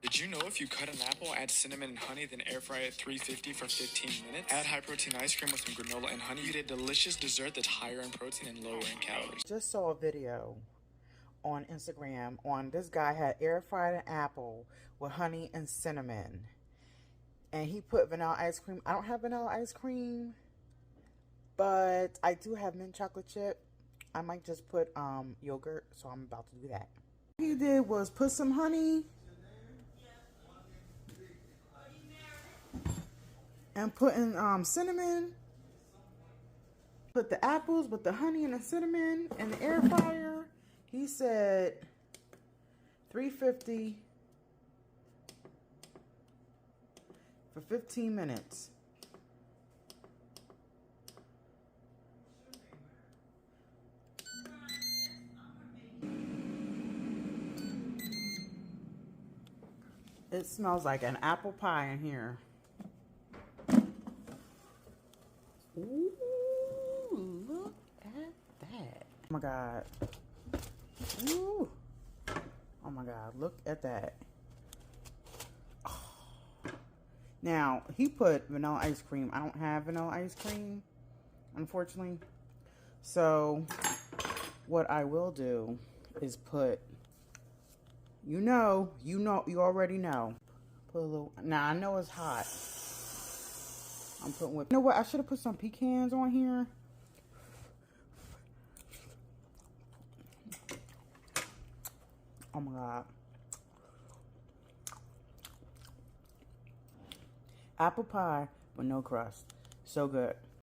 Did you know if you cut an apple, add cinnamon and honey, then air fry at 350 for 15 minutes? Add high protein ice cream with some granola and honey. You get a delicious dessert that's higher in protein and lower in calories. Just saw a video on Instagram on this guy had air fried an apple with honey and cinnamon. And he put vanilla ice cream. I don't have vanilla ice cream, but I do have mint chocolate chip. I might just put yogurt, so I'm about to do that. What he did was put some honey and put in cinnamon. Put the apples with the honey and the cinnamon in the air fryer. He said 350 for 15 minutes. It smells like an apple pie in here. Ooh, look at that. Oh my God. Ooh. Oh my God, look at that. Oh. Now, he put vanilla ice cream. I don't have vanilla ice cream, unfortunately. So, what I will do is put, you already know. Put a little, now I know it's hot. I'm putting whipped. You know what? I should have put some pecans on here. Oh my God. Apple pie with no crust. So good.